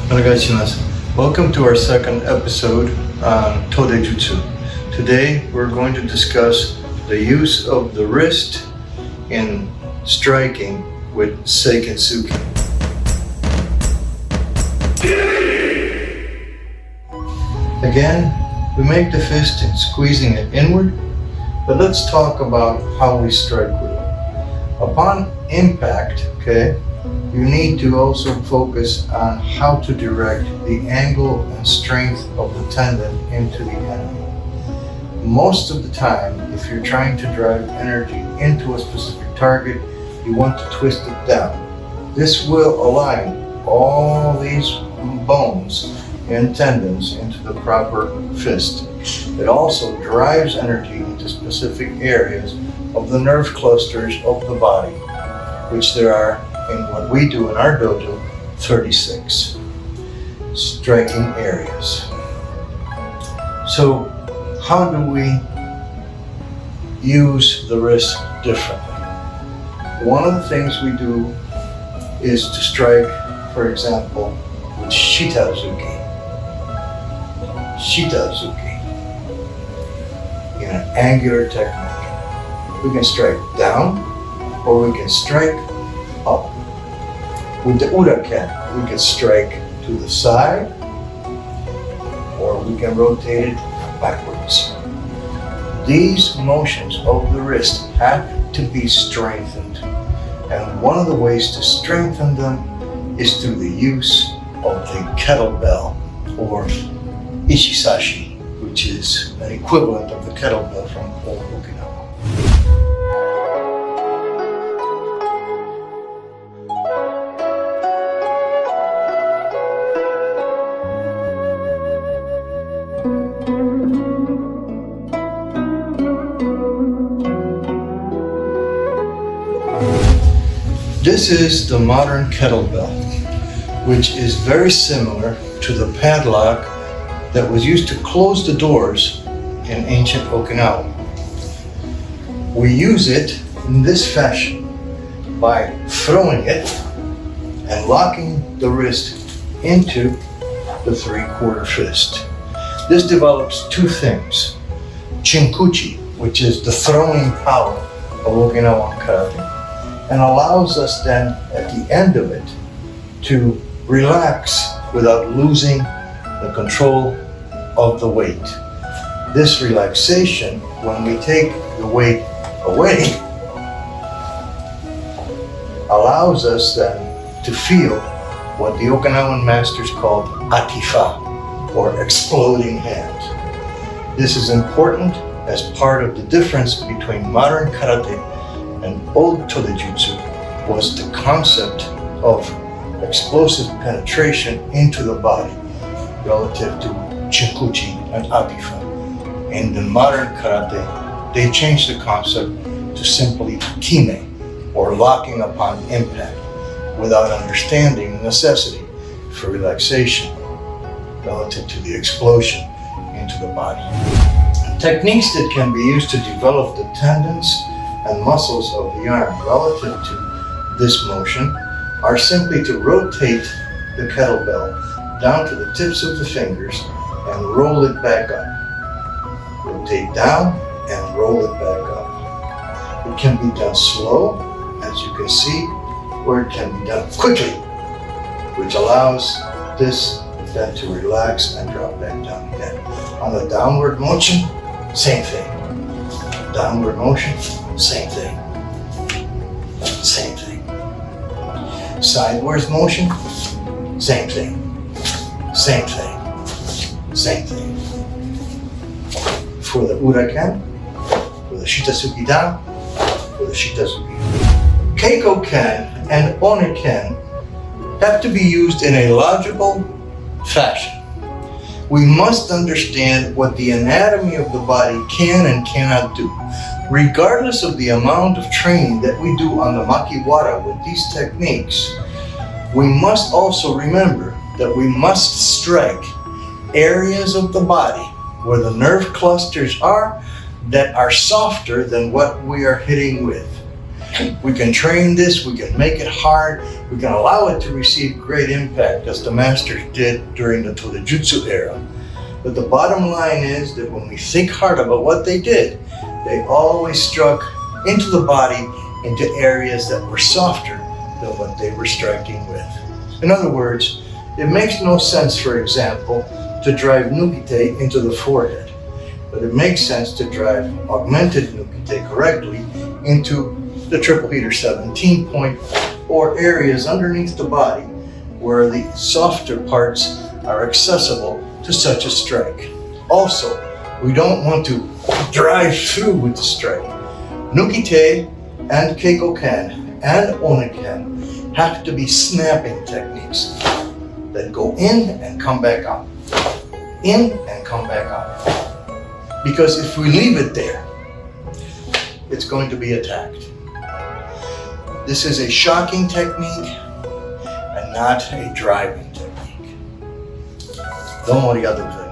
Welcome to our second episode on Tode Jutsu. Today we're going to discuss the use of the wrist in striking with Seikensuki. Again, we make the fist in squeezing it inward, but let's talk about how we strike with it. Upon impact, you need to also focus on how to direct the angle and strength of the tendon into the enemy. Most of the time, if you're trying to drive energy into a specific target, you want to twist it down. This will align all these bones and tendons into the proper fist. It also drives energy into specific areas of the nerve clusters of the body, which there are in what we do in our dojo, 36 striking areas. So how do we use the wrist differently? One of the things we do is to strike, for example, with shitazuki in an angular technique. We can strike down or we can strike up. With the uraken, we can strike to the side or we can rotate it backwards. These motions of the wrist have to be strengthened, and one of the ways to strengthen them is through the use of the kettlebell or ishisashi, which is an equivalent of the kettlebell from old Okinawan. This is the modern kettlebell, which is very similar to the padlock that was used to close the doors in ancient Okinawa. We use it in this fashion by throwing it and locking the wrist into the 3/4 fist. This develops two things: chinkuchi, which is the throwing power of Okinawan karate, and allows us then at the end of it to relax without losing the control of the weight. This relaxation, when we take the weight away, allows us then to feel what the Okinawan masters called atifa, or exploding hand. This is important as part of the difference between modern karate and old Tode Jutsu was the concept of explosive penetration into the body relative to chinkuchi and atifa. In the modern karate, they changed the concept to simply kime, or locking upon impact, without understanding the necessity for relaxation relative to the explosion into the body. Techniques that can be used to develop the tendons and muscles of the arm relative to this motion are simply to rotate the kettlebell down to the tips of the fingers and roll it back up. Rotate down and roll it back up. It can be done slow, as you can see, or it can be done quickly, which allows this then to relax and drop back down again. On the downward motion, same thing. Downward motion, same thing. Same thing. Sideways motion, same thing. Same thing. Same thing. For the uraken, for the shitasuki down, for the shitasuki. Keiko ken and oniken have to be used in a logical fashion. We must understand what the anatomy of the body can and cannot do. Regardless of the amount of training that we do on the makiwara with these techniques, we must also remember that we must strike areas of the body where the nerve clusters are that are softer than what we are hitting with. We can train this, we can make it hard, We can allow it to receive great impact as the masters did during the Tode Jutsu era. But the bottom line is that when we think hard about what they did, they always struck into the body into areas that were softer than what they were striking with. In other words, it makes no sense, for example, to drive nukite into the forehead, but it makes sense to drive augmented nukite correctly into the triple heater 17 point or areas underneath the body where the softer parts are accessible to such a strike. Also, we don't want to drive through with the strike. Nukite and Keikoken and Oniken have to be snapping techniques that go in and come back out. In and come back out. Because if we leave it there, it's going to be attacked. This is a shocking technique and not a driving technique. どうもありがとうございました。